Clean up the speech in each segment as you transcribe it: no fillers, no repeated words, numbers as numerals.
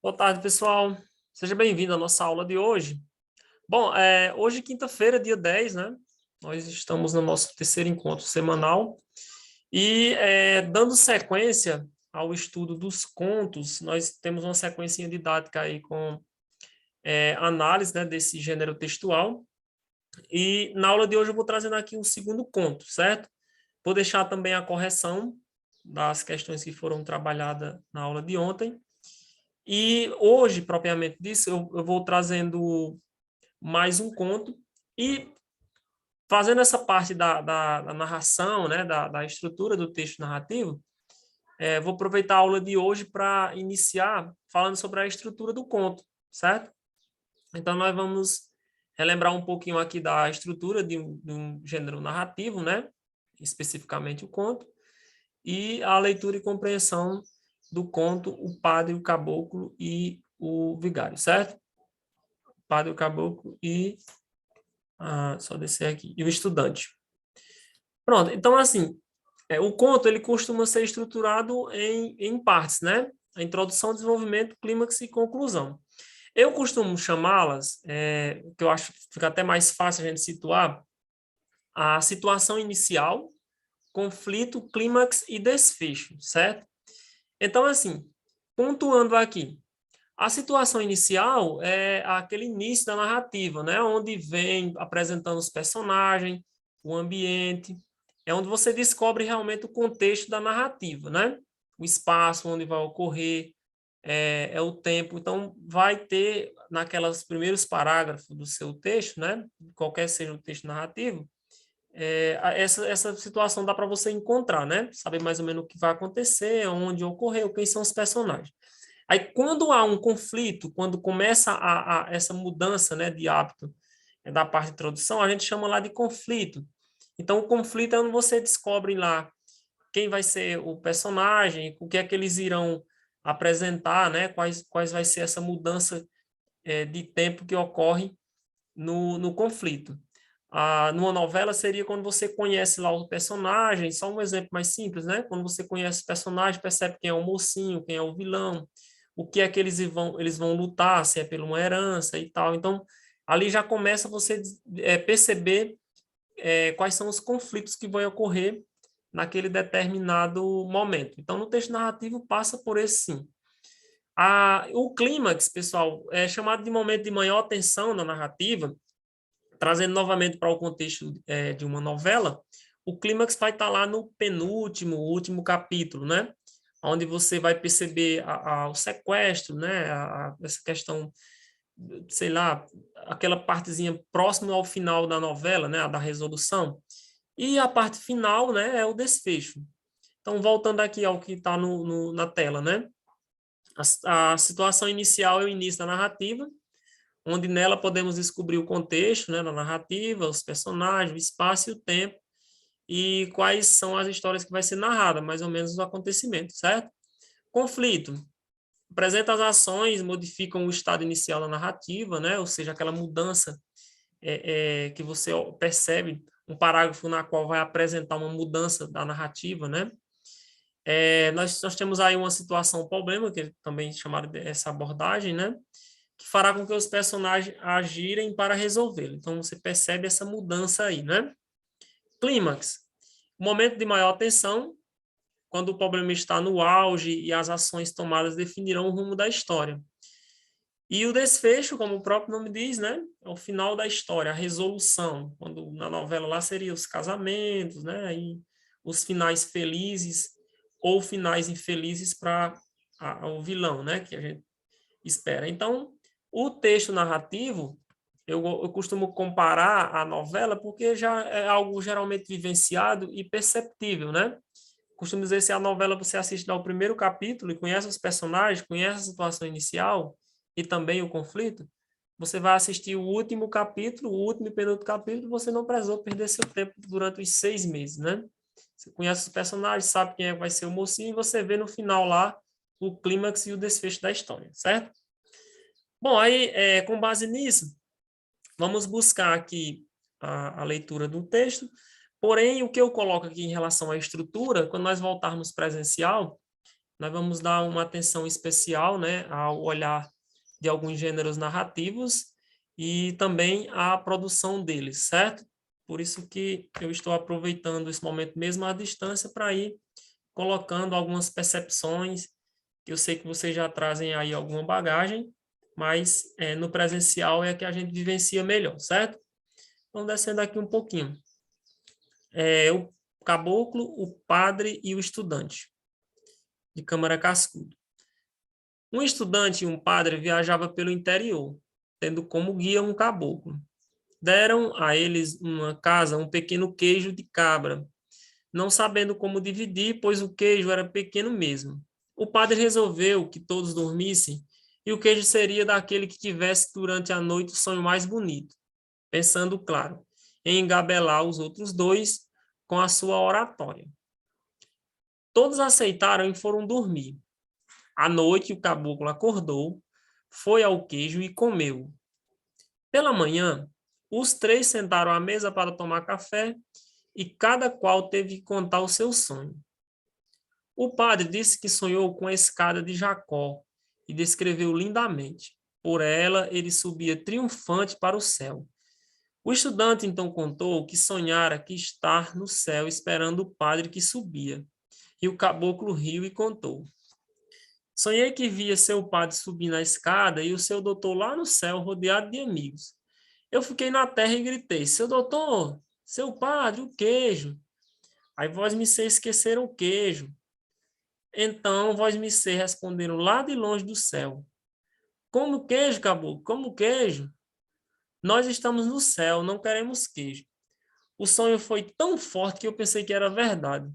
Boa tarde, pessoal. Seja bem-vindo à nossa aula de hoje. Bom, hoje, quinta-feira, dia 10, né? Nós estamos no nosso terceiro encontro semanal e, dando sequência ao estudo dos contos, nós temos uma sequência didática aí com análise, né, desse gênero textual. E na aula de hoje eu vou trazendo aqui um segundo conto, certo? Vou deixar também a correção das questões que foram trabalhadas na aula de ontem. E hoje, propriamente disso, eu vou trazendo mais um conto e fazendo essa parte da narração, né, da estrutura do texto narrativo. Vou aproveitar a aula de hoje para iniciar falando sobre a estrutura do conto, certo? Então, nós vamos relembrar um pouquinho aqui da estrutura de um gênero narrativo, né? Especificamente o conto, e a leitura e compreensão do conto O Padre, o Caboclo e o Vigário, certo? O Padre, o Caboclo e... só descer aqui. E o Estudante. Pronto, então assim, o conto ele costuma ser estruturado em partes, né? A introdução, desenvolvimento, clímax e conclusão. Eu costumo chamá-las, que eu acho que fica até mais fácil a gente situar, a situação inicial, conflito, clímax e desfecho, certo? Então, assim, pontuando aqui, a situação inicial é aquele início da narrativa, né? Onde vem apresentando os personagens, o ambiente, é onde você descobre realmente o contexto da narrativa, né? O espaço onde vai ocorrer, é o tempo. Então, vai ter, naquelas primeiros parágrafos do seu texto, né? Qualquer seja o texto narrativo, essa situação dá para você encontrar, né? Saber mais ou menos o que vai acontecer, onde ocorreu, quem são os personagens. Aí, quando há um conflito, quando começa essa mudança, né, de hábito da parte de introdução, a gente chama lá de conflito. Então, o conflito é onde você descobre lá quem vai ser o personagem, o que é que eles irão apresentar, né, quais vai ser essa mudança de tempo que ocorre no conflito. Numa novela seria quando você conhece lá o personagem, só um exemplo mais simples, né? Quando você conhece o personagem, percebe quem é o mocinho, quem é o vilão, o que é que eles vão lutar, se é por uma herança e tal. Então, ali já começa você perceber quais são os conflitos que vão ocorrer naquele determinado momento. Então, no texto narrativo passa por esse sim. O clímax, pessoal, é chamado de momento de maior tensão na narrativa, trazendo novamente para o contexto de uma novela. O clímax vai estar lá no penúltimo, último capítulo, né? Onde você vai perceber o sequestro, né? Essa questão, sei lá, aquela partezinha próxima ao final da novela, né? A da resolução. E a parte final, né? É o desfecho. Então, voltando aqui ao que está na tela, né? A situação inicial é o início da narrativa, onde nela podemos descobrir o contexto, né, da narrativa, os personagens, o espaço e o tempo, e quais são as histórias que vai ser narrada, mais ou menos os acontecimentos, certo? Conflito. Apresenta as ações, modificam o estado inicial da narrativa, né, ou seja, aquela mudança que você percebe, um parágrafo na qual vai apresentar uma mudança da narrativa, né? Nós temos aí uma situação, problema, que também chamaram dessa abordagem, né? Que fará com que os personagens agirem para resolvê-lo. Então, você percebe essa mudança aí, né? Clímax. Momento de maior tensão, quando o problema está no auge e as ações tomadas definirão o rumo da história. E o desfecho, como o próprio nome diz, né? É o final da história, a resolução. Quando na novela lá seria os casamentos, né? E os finais felizes ou finais infelizes para o vilão, né? Que a gente espera. Então, o texto narrativo, eu costumo comparar a novela porque já é algo geralmente vivenciado e perceptível, né? Costumo dizer, se a novela você assiste ao primeiro capítulo e conhece os personagens, conhece a situação inicial e também o conflito, você vai assistir o último capítulo, o último e penúltimo capítulo, você não precisou perder seu tempo durante os 6 meses, né? Você conhece os personagens, sabe quem vai ser o mocinho e você vê no final lá o clímax e o desfecho da história, certo? Bom, aí, com base nisso, vamos buscar aqui a leitura do texto. Porém, o que eu coloco aqui em relação à estrutura, quando nós voltarmos presencial, nós vamos dar uma atenção especial, né, ao olhar de alguns gêneros narrativos e também à produção deles, certo? Por isso que eu estou aproveitando esse momento mesmo à distância para ir colocando algumas percepções, que eu sei que vocês já trazem aí alguma bagagem, mas no presencial é que a gente vivencia melhor, certo? Então, descendo aqui um pouquinho. O caboclo, o padre e o estudante, de Câmara Cascudo. Um estudante e um padre viajavam pelo interior, tendo como guia um caboclo. Deram a eles uma casa, um pequeno queijo de cabra, não sabendo como dividir, pois o queijo era pequeno mesmo. O padre resolveu que todos dormissem e o queijo seria daquele que tivesse durante a noite o sonho mais bonito, pensando, claro, em engabelar os outros dois com a sua oratória. Todos aceitaram e foram dormir. À noite, o caboclo acordou, foi ao queijo e comeu. Pela manhã, os três sentaram à mesa para tomar café e cada qual teve que contar o seu sonho. O padre disse que sonhou com a escada de Jacó e descreveu lindamente. Por ela, ele subia triunfante para o céu. O estudante então contou que sonhara que estar no céu esperando o padre que subia. E o caboclo riu e contou. Sonhei que via seu padre subir na escada e o seu doutor lá no céu, rodeado de amigos. Eu fiquei na terra e gritei, seu doutor, seu padre, o queijo. Aí vós me sei esqueceram o queijo. Então vós me sei responderam lá de longe do céu. Como queijo, caboclo? Como queijo? Nós estamos no céu, não queremos queijo. O sonho foi tão forte que eu pensei que era verdade.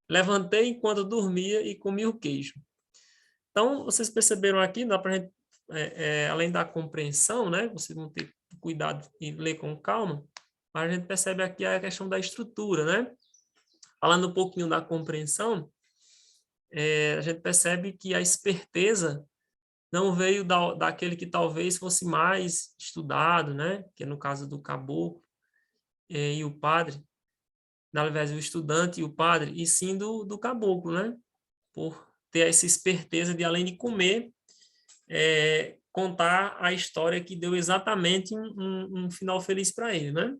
Levantei enquanto dormia e comi o queijo. Então, vocês perceberam aqui, dá para a gente, além da compreensão, né? Vocês vão ter cuidado e ler com calma, mas a gente percebe aqui a questão da estrutura, né? Falando um pouquinho da compreensão, a gente percebe que a esperteza não veio daquele que talvez fosse mais estudado, né? Que é no caso do caboclo e o padre, ao invés do estudante e o padre, e sim do caboclo, né? Por ter essa esperteza de, além de comer, contar a história que deu exatamente um final feliz para ele, né?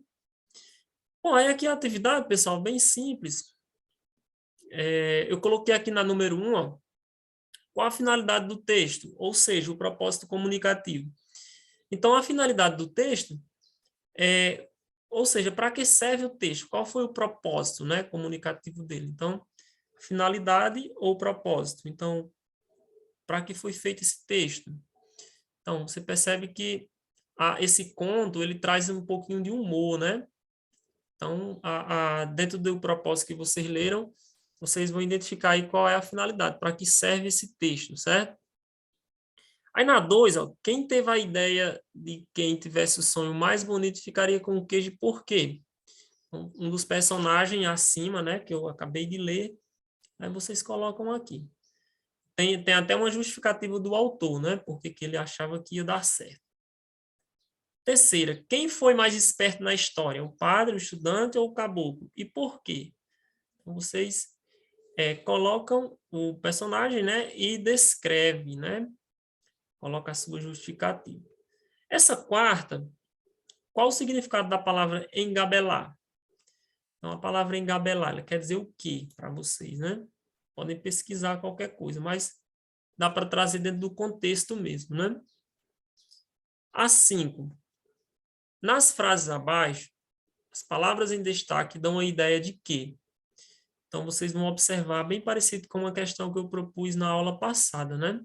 Bom, aí aqui a atividade, pessoal, bem simples. Eu coloquei aqui na número 1, ó, qual a finalidade do texto, ou seja, o propósito comunicativo. Então, a finalidade do texto ou seja, para que serve o texto? Qual foi o propósito, né, comunicativo dele? Então, finalidade ou propósito? Então, para que foi feito esse texto? Então, você percebe que esse conto, ele traz um pouquinho de humor, né? Então, dentro do propósito que vocês leram, vocês vão identificar aí qual é a finalidade, para que serve esse texto, certo? Aí na 2, ó, quem teve a ideia de quem tivesse o sonho mais bonito ficaria com o queijo, por quê? Um dos personagens acima, né, que eu acabei de ler, aí vocês colocam aqui. Tem até uma justificativa do autor, né, porque que ele achava que ia dar certo. Terceira, quem foi mais esperto na história? O padre, o estudante ou o caboclo? E por quê? Então, vocês colocam o personagem, né, e descreve, né, coloca a sua justificativa. Essa quarta, qual o significado da palavra engabelar? Então, a palavra engabelar, ela quer dizer o quê para vocês, né? Podem pesquisar qualquer coisa, mas dá para trazer dentro do contexto mesmo, né? A 5. Nas frases abaixo, as palavras em destaque dão a ideia de quê? Então, vocês vão observar bem parecido com uma questão que eu propus na aula passada, né?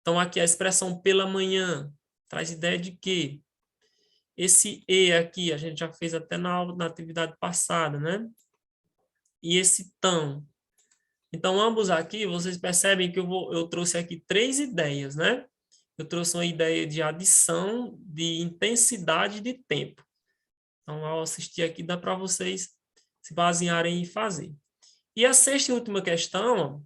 Então, aqui a expressão pela manhã traz ideia de quê? Esse e aqui, a gente já fez até na atividade passada, né? E esse tão. Então, ambos aqui, vocês percebem que eu trouxe aqui 3 ideias, né? Eu trouxe uma ideia de adição, de intensidade e de tempo. Então, ao assistir aqui, dá para vocês se basearem e fazer. E a sexta e última questão,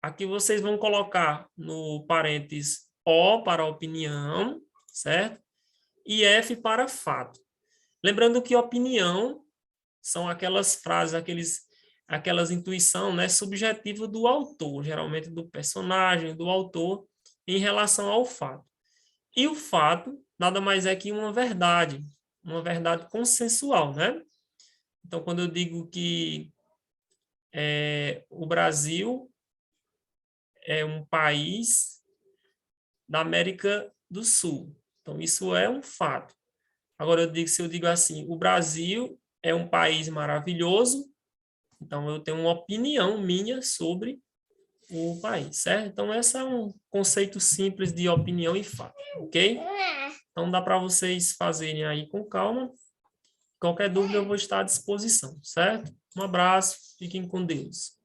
aqui vocês vão colocar no parênteses O para opinião, certo? E F para fato. Lembrando que opinião são aquelas frases, aqueles aquelas intuição, né, subjetiva do autor, geralmente do personagem, do autor, em relação ao fato. E o fato nada mais é que uma verdade consensual, né? Então, quando eu digo que o Brasil é um país da América do Sul, então isso é um fato. Agora, se eu digo assim, o Brasil é um país maravilhoso, então eu tenho uma opinião minha sobre o país, certo? Então, esse é um conceito simples de opinião e fato, ok? Então, dá para vocês fazerem aí com calma. Qualquer dúvida, eu vou estar à disposição, certo? Um abraço, fiquem com Deus.